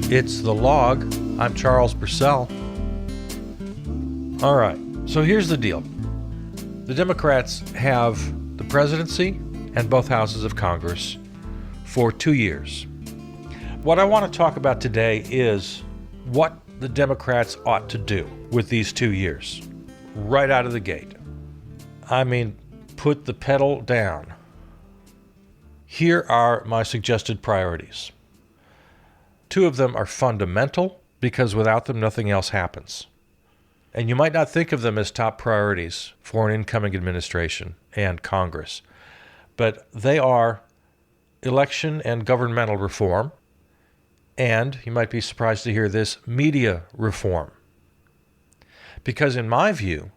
It's The Log. I'm Charles Purcell. All right, so here's the deal. The Democrats have the presidency and both houses of Congress for 2 years. What I want to talk about today is what the Democrats ought to do with these 2 years, right out of the gate. I mean, put the pedal down. Here are my suggested priorities. 2 of them are fundamental because without them, nothing else happens. And you might not think of them as top priorities for an incoming administration and Congress, but they are election and governmental reform, and, you might be surprised to hear this, media reform. Because in my view,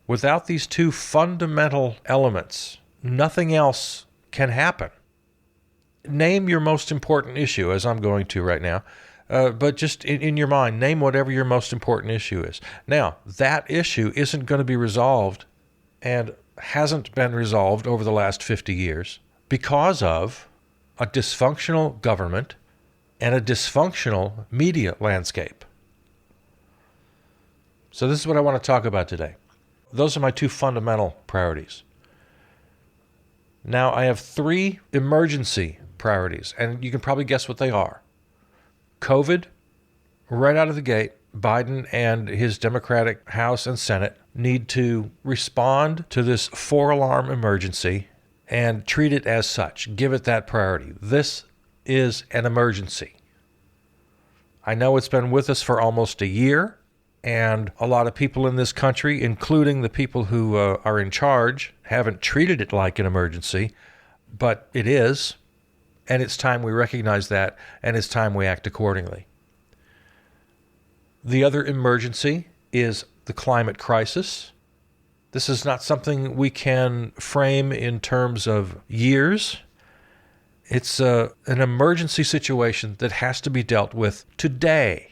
without these 2 fundamental elements, nothing else can happen. Name your most important issue, as I'm going to right now, but just in your mind, name whatever your most important issue is. Now, that issue isn't going to be resolved and hasn't been resolved over the last 50 years because of a dysfunctional government and a dysfunctional media landscape. So this is what I want to talk about today. Those are my 2 fundamental priorities. Now, I have 3 emergency priorities, and you can probably guess what they are. COVID, right out of the gate, Biden and his Democratic House and Senate need to respond to this 4-alarm emergency and treat it as such. Give it that priority. This is an emergency. I know it's been with us for almost a year, and a lot of people in this country, including the people who are in charge, haven't treated it like an emergency, but it is. And it's time we recognize that, and it's time we act accordingly. The other emergency is the climate crisis. This is not something we can frame in terms of years. It's an emergency situation that has to be dealt with today.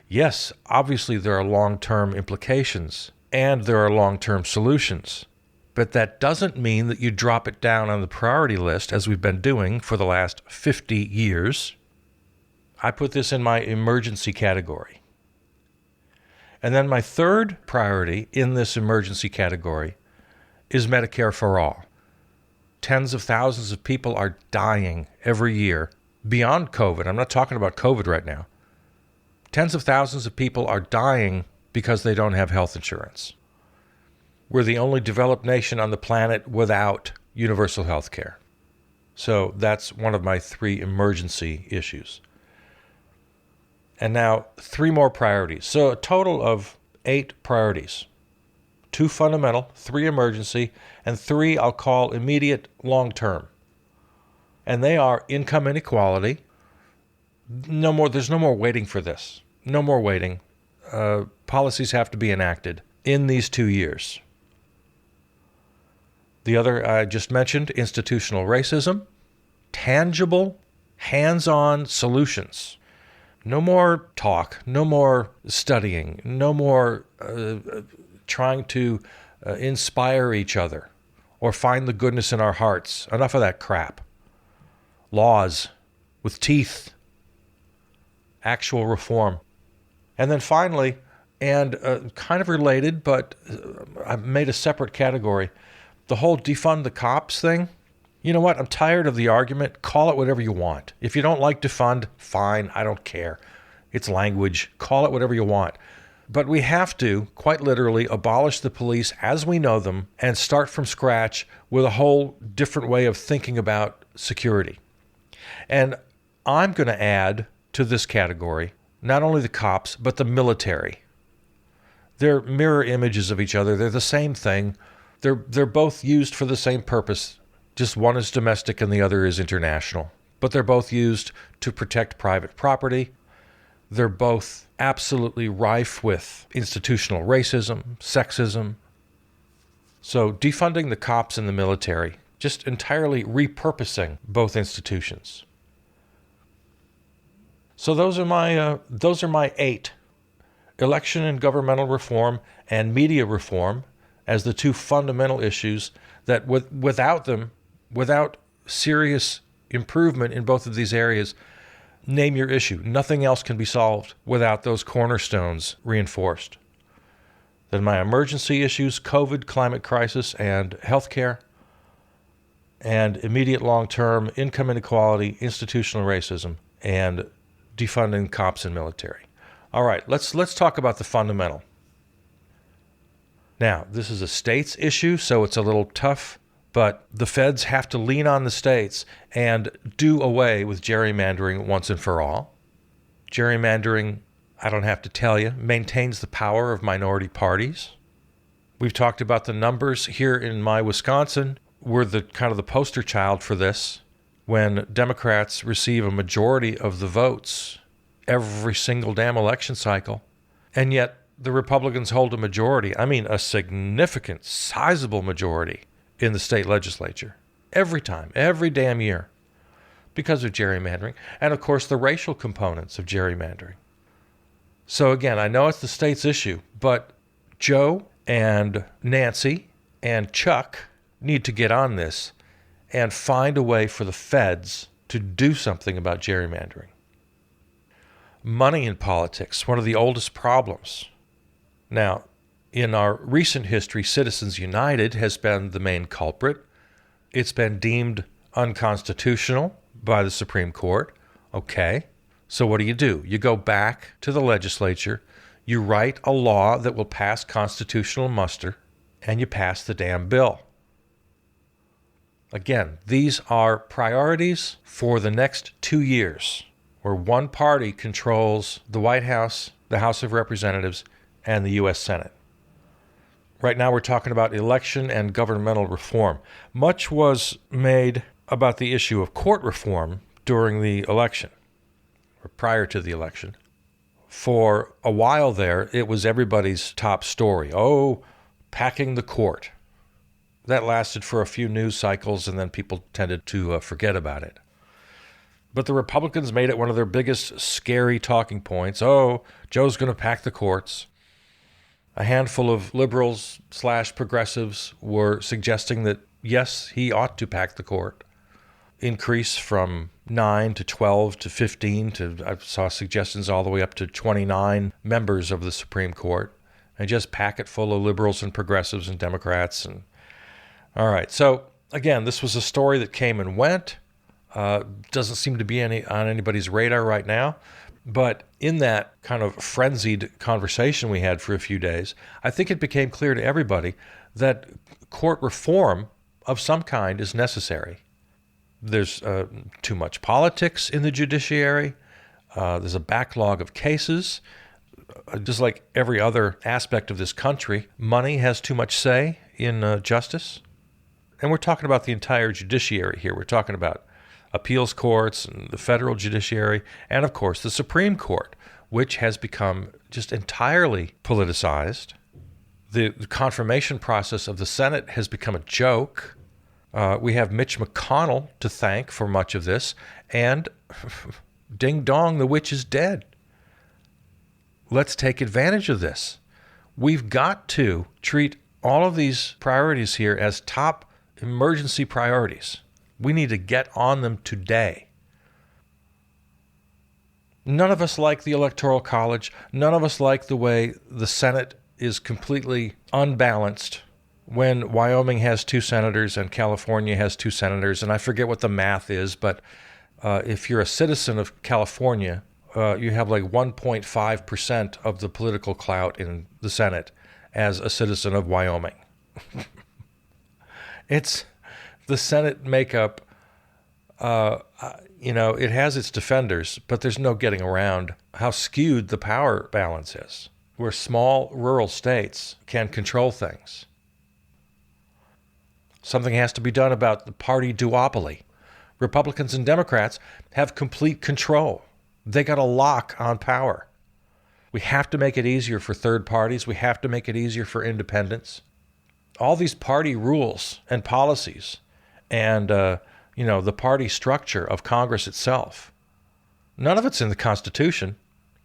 Yes, obviously there are long-term implications, and there are long-term solutions. But that doesn't mean that you drop it down on the priority list, as we've been doing for the last 50 years. I put this in my emergency category. And then my 3rd priority in this emergency category is Medicare for all. Tens of thousands of people are dying every year beyond COVID. I'm not talking about COVID right now. Tens of thousands of people are dying because they don't have health insurance. We're the only developed nation on the planet without universal health care. So that's one of my 3 emergency issues. And now 3 more priorities. So a total of 8 priorities. 2 fundamental, 3 emergency, and 3 I'll call immediate long-term. And they are income inequality. There's no more waiting for this. No more waiting. Policies have to be enacted in these 2 years. The other I just mentioned, institutional racism, tangible, hands-on solutions. No more talk, no more studying, no more trying to inspire each other or find the goodness in our hearts. Enough of that crap. Laws with teeth, actual reform. And then finally, and kind of related, but I've made a separate category, the whole defund the cops thing. You know what? I'm tired of the argument. Call it whatever you want. If you don't like defund, fine. I don't care. It's language. Call it whatever you want. But we have to, quite literally, abolish the police as we know them and start from scratch with a whole different way of thinking about security. And I'm going to add to this category not only the cops, but the military. They're mirror images of each other. They're the same thing. They're both used for the same purpose. Just one is domestic and the other is international. But they're both used to protect private property. They're both absolutely rife with institutional racism, sexism. So defunding the cops and the military, just entirely repurposing both institutions. So those are my 8. election and governmental reform and media reform as the two fundamental issues that without them, without serious improvement in both of these areas, name your issue. Nothing else can be solved without those cornerstones reinforced. Then my emergency issues, COVID, climate crisis, and healthcare, and immediate long-term income inequality, institutional racism, and defunding cops and military. All right, let's talk about the fundamental. Now, this is a states issue, so it's a little tough, but the feds have to lean on the states and do away with gerrymandering once and for all. Gerrymandering, I don't have to tell you, maintains the power of minority parties. We've talked about the numbers here in my Wisconsin. We're the kind of the poster child for this. When Democrats receive a majority of the votes every single damn election cycle, and yet the Republicans hold a majority, I mean a significant, sizable majority in the state legislature, every time, every damn year, because of gerrymandering, and of course the racial components of gerrymandering. So again, I know it's the state's issue, but Joe and Nancy and Chuck need to get on this and find a way for the feds to do something about gerrymandering. Money in politics, one of the oldest problems. Now, in our recent history, Citizens United has been the main culprit. It's been deemed unconstitutional by the Supreme Court. Okay, so what do? You go back to the legislature, you write a law that will pass constitutional muster, and you pass the damn bill. Again, these are priorities for the next 2 years, where one party controls the White House, the House of Representatives, and the U.S. Senate. Right now we're talking about election and governmental reform. Much was made about the issue of court reform during the election, or prior to the election. For a while there, it was everybody's top story. Oh, packing the court. That lasted for a few news cycles, and then people tended to forget about it. But the Republicans made it one of their biggest scary talking points. Oh, Joe's going to pack the courts. A handful of liberals/progressives were suggesting that, yes, he ought to pack the court. Increase from 9 to 12 to 15 to, I saw suggestions all the way up to 29 members of the Supreme Court. And just pack it full of liberals and progressives and Democrats. And all right, so again, this was a story that came and went. Doesn't seem to be on anybody's radar right now. But in that kind of frenzied conversation we had for a few days, I think it became clear to everybody that court reform of some kind is necessary. There's too much politics in the judiciary. There's a backlog of cases. Just like every other aspect of this country, money has too much say in justice. And we're talking about the entire judiciary here. We're talking about appeals courts and the federal judiciary, and of course the Supreme Court, which has become just entirely politicized. The confirmation process of the Senate has become a joke. We have Mitch McConnell to thank for much of this, and ding dong, the witch is dead. Let's take advantage of this. We've got to treat all of these priorities here as top emergency priorities. We need to get on them today. None of us like the Electoral College. None of us like the way the Senate is completely unbalanced when Wyoming has 2 senators and California has 2 senators. And I forget what the math is, but if you're a citizen of California, you have like 1.5% of the political clout in the Senate as a citizen of Wyoming. It's the Senate makeup, it has its defenders, but there's no getting around how skewed the power balance is, where small rural states can control things. Something has to be done about the party duopoly. Republicans and Democrats have complete control. They got a lock on power. We have to make it easier for third parties. We have to make it easier for independents. All these party rules and policies and, the party structure of Congress itself, none of it's in the Constitution.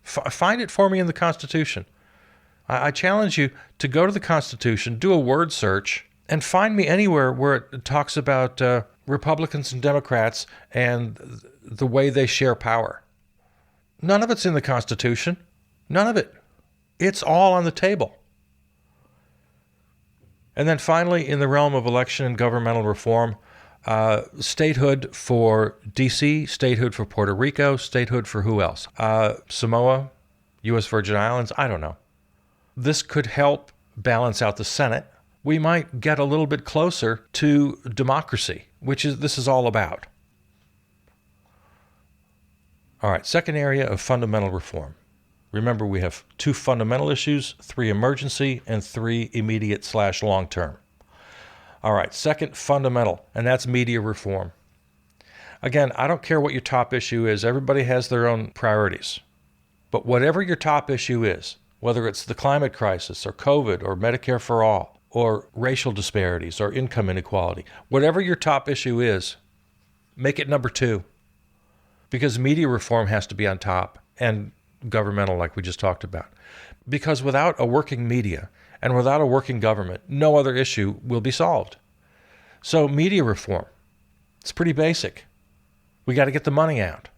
Find it for me in the Constitution. I challenge you to go to the Constitution, do a word search, and find me anywhere where it talks about Republicans and Democrats and the way they share power. None of it's in the Constitution. None of it. It's all on the table. And then finally, in the realm of election and governmental reform, statehood for D.C., statehood for Puerto Rico, statehood for who else? Samoa, U.S. Virgin Islands, I don't know. This could help balance out the Senate. We might get a little bit closer to democracy, which is this is all about. All right, second area of fundamental reform. Remember, we have 2 fundamental issues, 3 emergency, and 3 immediate/long-term. All right, second fundamental, and that's media reform. Again, I don't care what your top issue is. Everybody has their own priorities. But whatever your top issue is, whether it's the climate crisis or COVID or Medicare for all or racial disparities or income inequality, whatever your top issue is, make it number 2. Because media reform has to be on top, and governmental, like we just talked about. Because without a working media and without a working government, no other issue will be solved. So media reform, it's pretty basic. We got to get the money out.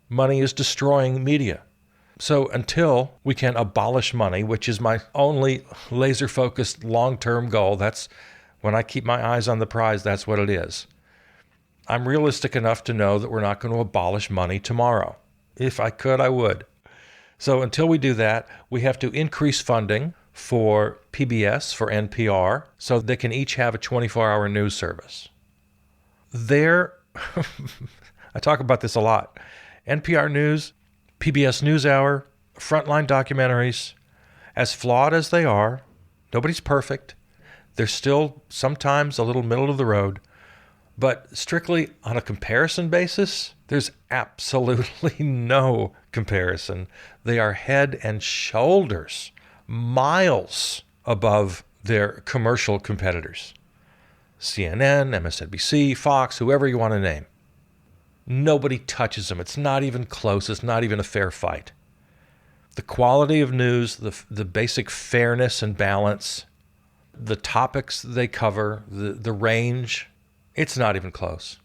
Money is destroying media. So until we can abolish money, which is my only laser-focused long-term goal, that's when I keep my eyes on the prize, that's what it is. I'm realistic enough to know that we're not going to abolish money tomorrow. If I could, I would. So until we do that, we have to increase funding for PBS, for NPR, so they can each have a 24-hour news service. I talk about this a lot. NPR News, PBS NewsHour, Frontline documentaries, as flawed as they are, nobody's perfect. They're still sometimes a little middle of the road. But strictly on a comparison basis, there's absolutely no comparison. They are head and shoulders, miles above their commercial competitors. CNN, MSNBC, Fox, whoever you want to name. Nobody touches them. It's not even close. It's not even a fair fight. The quality of news, the basic fairness and balance, the topics they cover, the range, it's not even close.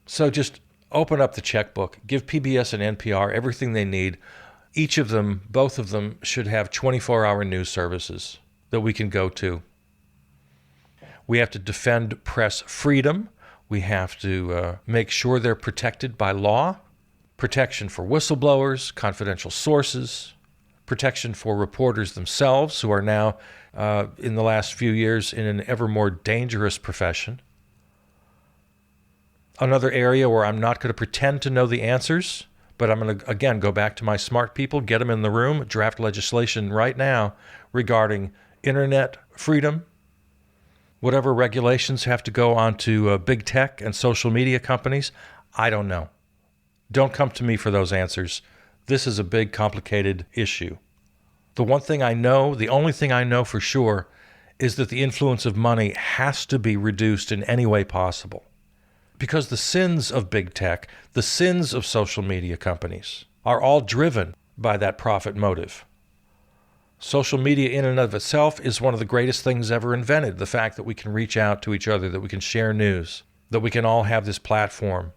So just open up the checkbook, give PBS and NPR everything they need. Each of them, both of them, should have 24-hour news services that we can go to. We have to defend press freedom. We have to make sure they're protected by law, protection for whistleblowers, confidential sources, protection for reporters themselves, who are now, in the last few years, in an ever more dangerous profession. Another area where I'm not going to pretend to know the answers, but I'm going to, again, go back to my smart people, get them in the room, draft legislation right now regarding internet freedom, whatever regulations have to go on to big tech and social media companies. I don't know. Don't come to me for those answers. This is a big, complicated issue. The one thing I know, the only thing I know for sure, is that the influence of money has to be reduced in any way possible. Because the sins of big tech, the sins of social media companies, are all driven by that profit motive. Social media in and of itself is one of the greatest things ever invented. The fact that we can reach out to each other, that we can share news, that we can all have this platform.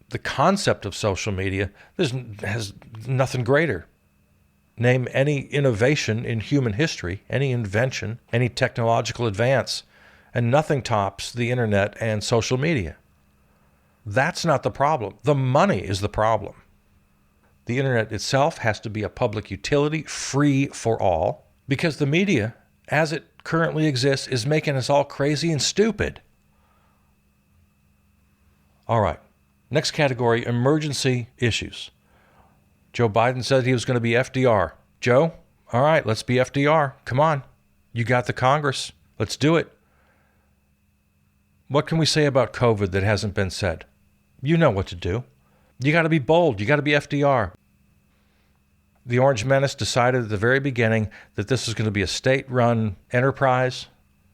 The concept of social media has nothing greater. Name any innovation in human history, any invention, any technological advance, and nothing tops the internet and social media. That's not the problem. The money is the problem. The internet itself has to be a public utility, free for all, because the media, as it currently exists, is making us all crazy and stupid. All right. Next category, emergency issues. Joe Biden said he was going to be FDR. Joe, all right, let's be FDR. Come on. You got the Congress. Let's do it. What can we say about COVID that hasn't been said? You know what to do. You got to be bold. You got to be FDR. The Orange Menace decided at the very beginning that this was going to be a state-run enterprise.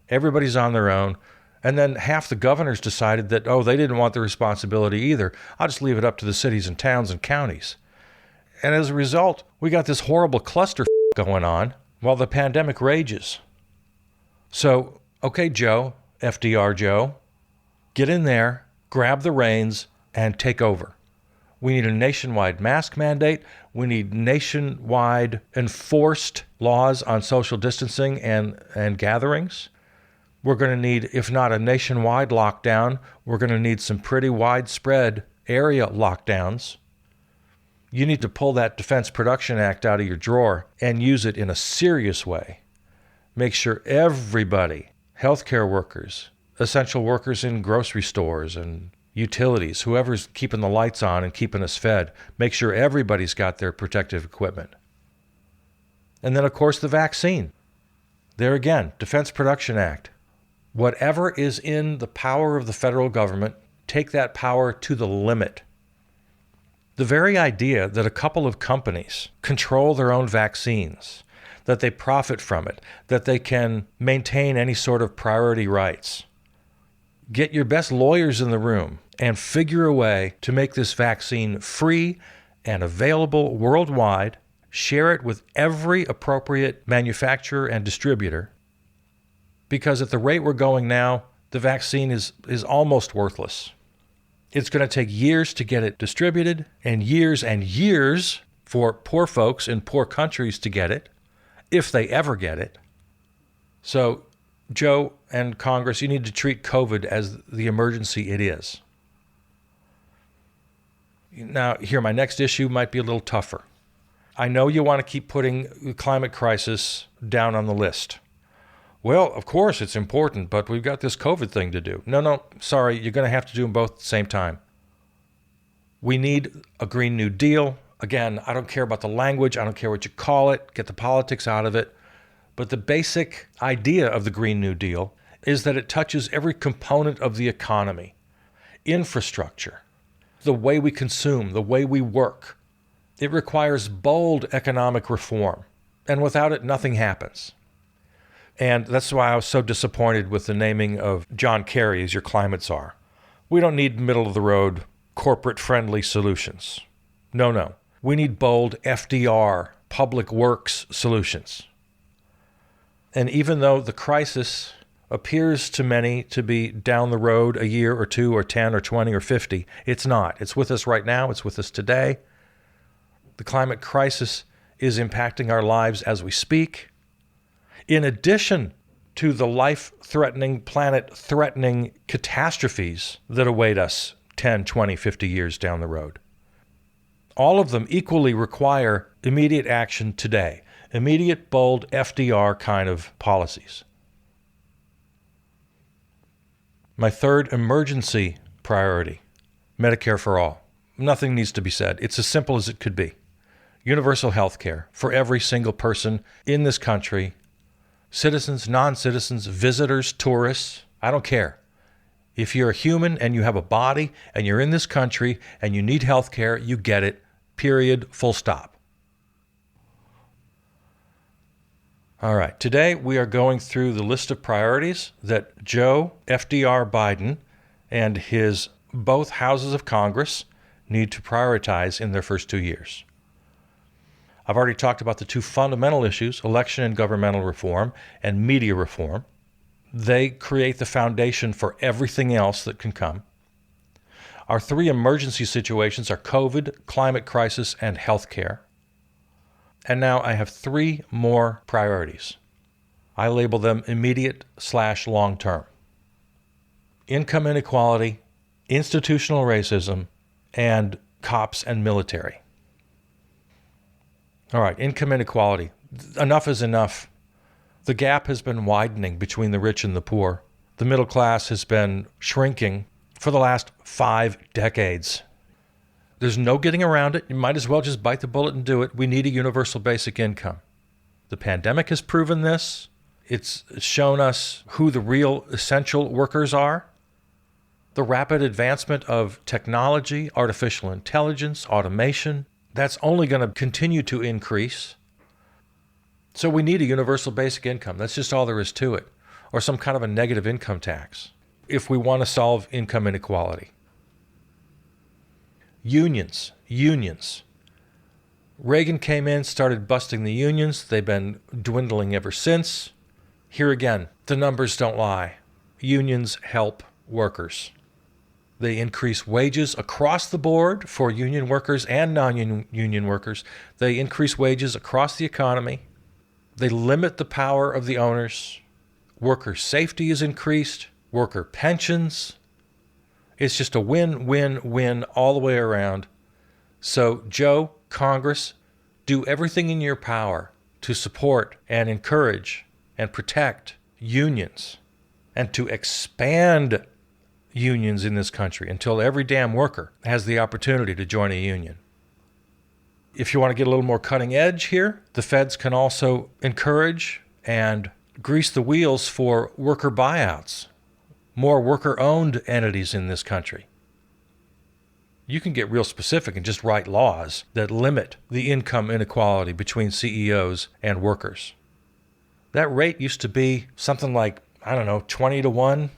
Everybody's on their own. And then half the governors decided that, they didn't want the responsibility either. I'll just leave it up to the cities and towns and counties. And as a result, we got this horrible cluster going on while the pandemic rages. So, okay, Joe, FDR Joe, get in there, grab the reins, and take over. We need a nationwide mask mandate. We need nationwide enforced laws on social distancing and gatherings. We're going to need, if not a nationwide lockdown, we're going to need some pretty widespread area lockdowns. You need to pull that Defense Production Act out of your drawer and use it in a serious way. Make sure everybody, healthcare workers, essential workers in grocery stores and utilities, whoever's keeping the lights on and keeping us fed, make sure everybody's got their protective equipment. And then, of course, the vaccine. There again, Defense Production Act. Whatever is in the power of the federal government, take that power to the limit. The very idea that a couple of companies control their own vaccines, that they profit from it, that they can maintain any sort of priority rights. Get your best lawyers in the room and figure a way to make this vaccine free and available worldwide. Share it with every appropriate manufacturer and distributor. Because at the rate we're going now, the vaccine is almost worthless. It's going to take years to get it distributed and years for poor folks in poor countries to get it, if they ever get it. So, Joe and Congress, you need to treat COVID as the emergency it is. Now, here, my next issue might be a little tougher. I know you want to keep putting the climate crisis down on the list. Well, of course it's important, but we've got this COVID thing to do. No, sorry, you're going to have to do them both at the same time. We need a Green New Deal. Again, I don't care about the language. I don't care what you call it. Get the politics out of it. But the basic idea of the Green New Deal is that it touches every component of the economy. Infrastructure, the way we consume, the way we work. It requires bold economic reform. And without it, nothing happens. And that's why I was so disappointed with the naming of John Kerry as your climate czar. We don't need middle-of-the-road, corporate-friendly solutions. No. We need bold FDR, public works solutions. And even though the crisis appears to many to be down the road a year or 2 or 10 or 20 or 50, it's not. It's with us right now. It's with us today. The climate crisis is impacting our lives as we speak. In addition to the life-threatening, planet-threatening catastrophes that await us 10, 20, 50 years down the road. All of them equally require immediate action today. Immediate, bold, FDR kind of policies. My third emergency priority, Medicare for all. Nothing needs to be said. It's as simple as it could be. Universal health care for every single person in this country. Citizens, non-citizens, visitors, tourists, I don't care. If you're a human and you have a body and you're in this country and you need health care, you get it, period, full stop. All right, today we are going through the list of priorities that Joe FDR Biden and his both houses of Congress need to prioritize in their first 2 years. I've already talked about the two fundamental issues, election and governmental reform and media reform. They create the foundation for everything else that can come. Our three emergency situations are COVID, climate crisis, and healthcare. And now I have 3 more priorities. I label them immediate/long-term. Income inequality, institutional racism, and cops and military. All right, income inequality. Enough is enough. The gap has been widening between the rich and the poor. The middle class has been shrinking for the last 5 decades. There's no getting around it. You might as well just bite the bullet and do it. We need a universal basic income. The pandemic has proven this. It's shown us who the real essential workers are. The rapid advancement of technology, artificial intelligence, automation, that's only going to continue to increase. So we need a universal basic income. That's just all there is to it. Or some kind of a negative income tax if we want to solve income inequality. Unions. Reagan came in, started busting the unions. They've been dwindling ever since. Here again, the numbers don't lie. Unions help workers. They increase wages across the board for union workers and non-union workers. They increase wages across the economy. They limit the power of the owners. Worker safety is increased. Worker pensions. It's just a win, win, win all the way around. So, Joe, Congress, do everything in your power to support and encourage and protect unions and to expand unions in this country until every damn worker has the opportunity to join a union. If you want to get a little more cutting edge here, the feds can also encourage and grease the wheels for worker buyouts, more worker-owned entities in this country. You can get real specific and just write laws that limit the income inequality between CEOs and workers. That rate used to be something like, 20 to 1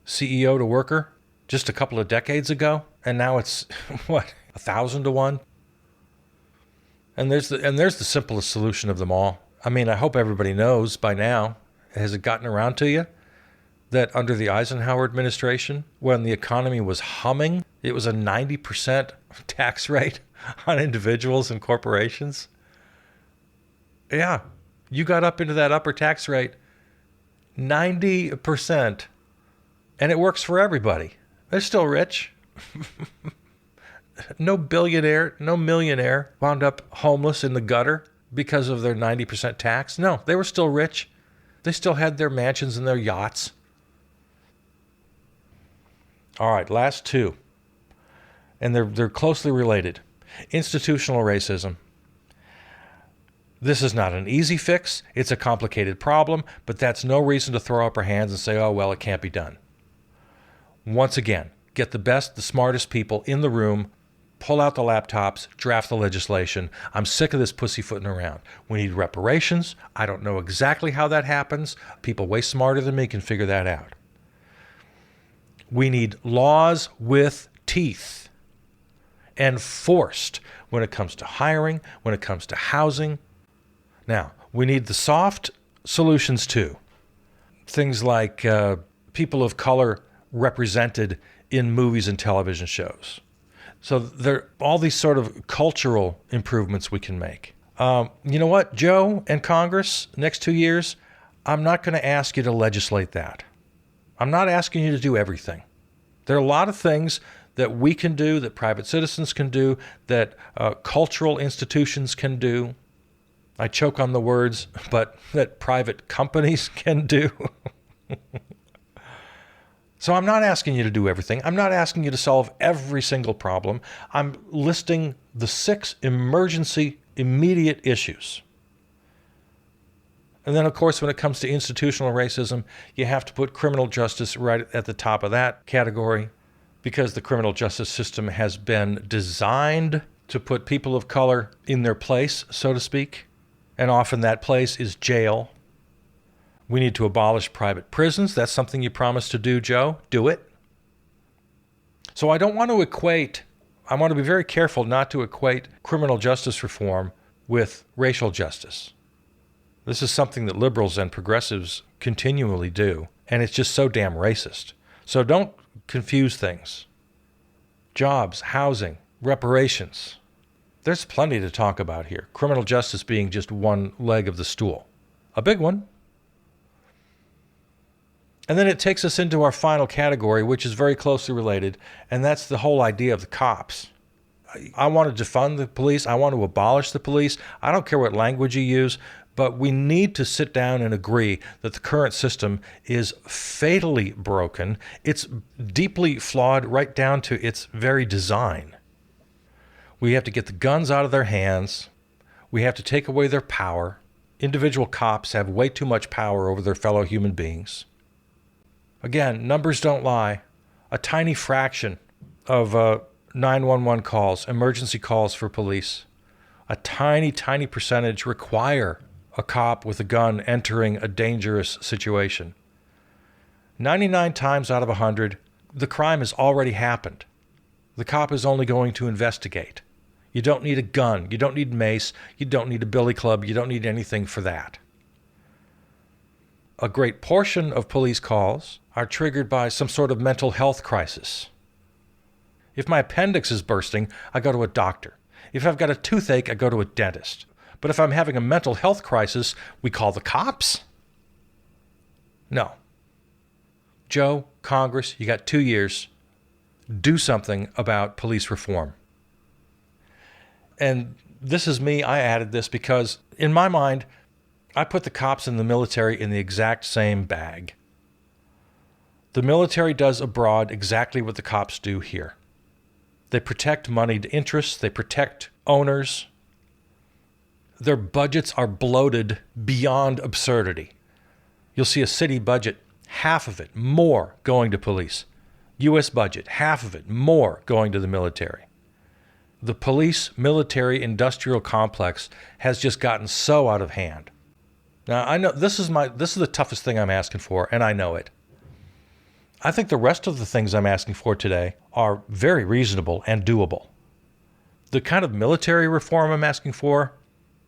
CEO to worker just a couple of decades ago. And now it's, 1,000 to 1? And there's the simplest solution of them all. I mean, I hope everybody knows by now, has it gotten around to you, that under the Eisenhower administration, when the economy was humming, it was a 90% tax rate on individuals and corporations. Yeah, you got up into that upper tax rate, 90%, and it works for everybody. They're still rich. No billionaire, no millionaire wound up homeless in the gutter because of their 90% tax. No, they were still rich. They still had their mansions and their yachts. All right, last two. And they're closely related. Institutional racism. This is not an easy fix. It's a complicated problem, but that's no reason to throw up our hands and say, oh, well, it can't be done. Once again, get the best, the smartest people in the room, pull out the laptops, draft the legislation. I'm sick of this pussyfooting around. We need reparations. I don't know exactly how that happens. People way smarter than me can figure that out. We need laws with teeth, enforced when it comes to hiring, when it comes to housing. Now, we need the soft solutions too. Things like people of color represented in movies and television shows. So there are all these sort of cultural improvements we can make. You know what, Joe and Congress, next 2 years, I'm not going to ask you to legislate that. I'm not asking you to do everything. There are a lot of things that we can do, that private citizens can do, that cultural institutions can do. I choke on the words, but that private companies can do. So I'm not asking you to do everything. I'm not asking you to solve every single problem. I'm listing the 6 emergency, immediate issues. And then, of course, when it comes to institutional racism, you have to put criminal justice right at the top of that category, because the criminal justice system has been designed to put people of color in their place, so to speak. And often that place is jail. We need to abolish private prisons. That's something you promised to do, Joe. Do it. So I want to be very careful not to equate criminal justice reform with racial justice. This is something that liberals and progressives continually do, and it's just so damn racist. So don't confuse things. Jobs, housing, reparations. There's plenty to talk about here. Criminal justice being just one leg of the stool. A big one. And then it takes us into our final category, which is very closely related, and that's the whole idea of the cops. I want to defund the police. I want to abolish the police. I don't care what language you use, but we need to sit down and agree that the current system is fatally broken. It's deeply flawed right down to its very design. We have to get the guns out of their hands. We have to take away their power. Individual cops have way too much power over their fellow human beings. Again, numbers don't lie. A tiny fraction of 911 calls, emergency calls for police, a tiny, tiny percentage require a cop with a gun entering a dangerous situation. 99 times out of 100, the crime has already happened. The cop is only going to investigate. You don't need a gun. You don't need mace. You don't need a billy club. You don't need anything for that. A great portion of police calls are triggered by some sort of mental health crisis. If my appendix is bursting, I go to a doctor. If I've got a toothache, I go to a dentist. But if I'm having a mental health crisis, we call the cops? No. Joe, Congress, you got 2 years. Do something about police reform. And this is me. I added this because, in my mind, I put the cops and the military in the exact same bag. The military does abroad exactly what the cops do here. They protect moneyed interests. They protect owners. Their budgets are bloated beyond absurdity. You'll see a city budget, half of it more going to police. U.S. budget, half of it more going to the military. The police-military industrial complex has just gotten so out of hand. Now, I know this is the toughest thing I'm asking for, and I know it. I think the rest of the things I'm asking for today are very reasonable and doable. The kind of military reform I'm asking for,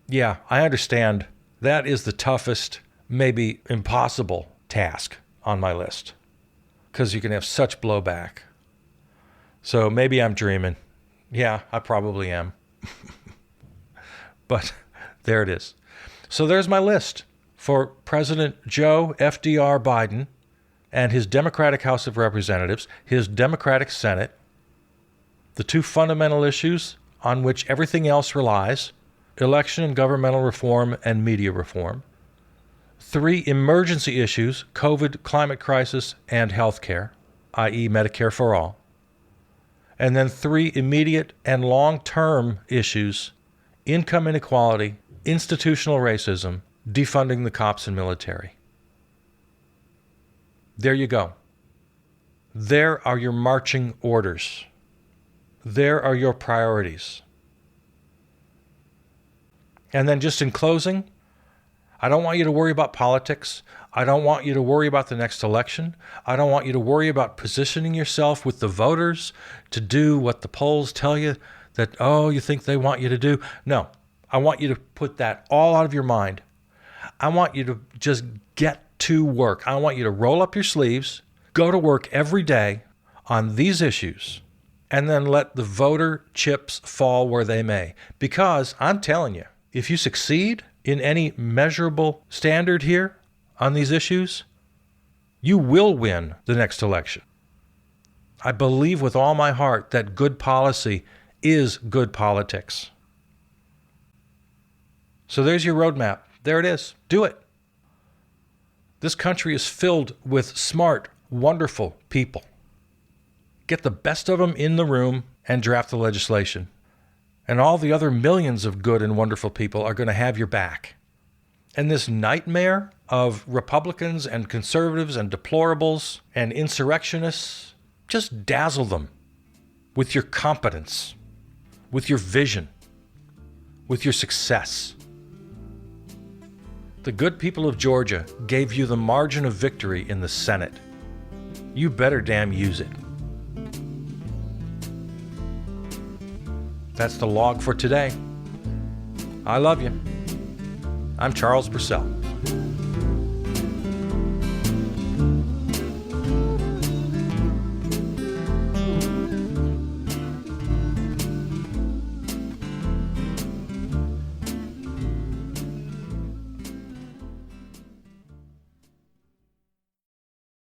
yeah, I understand that is the toughest, maybe impossible task on my list, because you can have such blowback. So maybe I'm dreaming. Yeah, I probably am. But there it is. So there's my list for President Joe FDR Biden and his Democratic House of Representatives, his Democratic Senate, the two fundamental issues on which everything else relies, election and governmental reform and media reform, 3 emergency issues, COVID, climate crisis, and healthcare, i.e. Medicare for all, and then 3 immediate and long-term issues, income inequality, institutional racism, defunding the cops and military. There you go. There are your marching orders. There are your priorities. And then just in closing, I don't want you to worry about politics. I don't want you to worry about the next election. I don't want you to worry about positioning yourself with the voters to do what the polls tell you that, you think they want you to do. No, I want you to put that all out of your mind. I want you to just get to work. I want you to roll up your sleeves, go to work every day on these issues, and then let the voter chips fall where they may. Because I'm telling you, if you succeed in any measurable standard here on these issues, you will win the next election. I believe with all my heart that good policy is good politics. So there's your roadmap. There it is. Do it. This country is filled with smart, wonderful people. Get the best of them in the room and draft the legislation. And all the other millions of good and wonderful people are going to have your back. And this nightmare of Republicans and conservatives and deplorables and insurrectionists, just dazzle them with your competence, with your vision, with your success. The good people of Georgia gave you the margin of victory in the Senate. You better damn use it. That's the log for today. I love you. I'm Charles Purcell.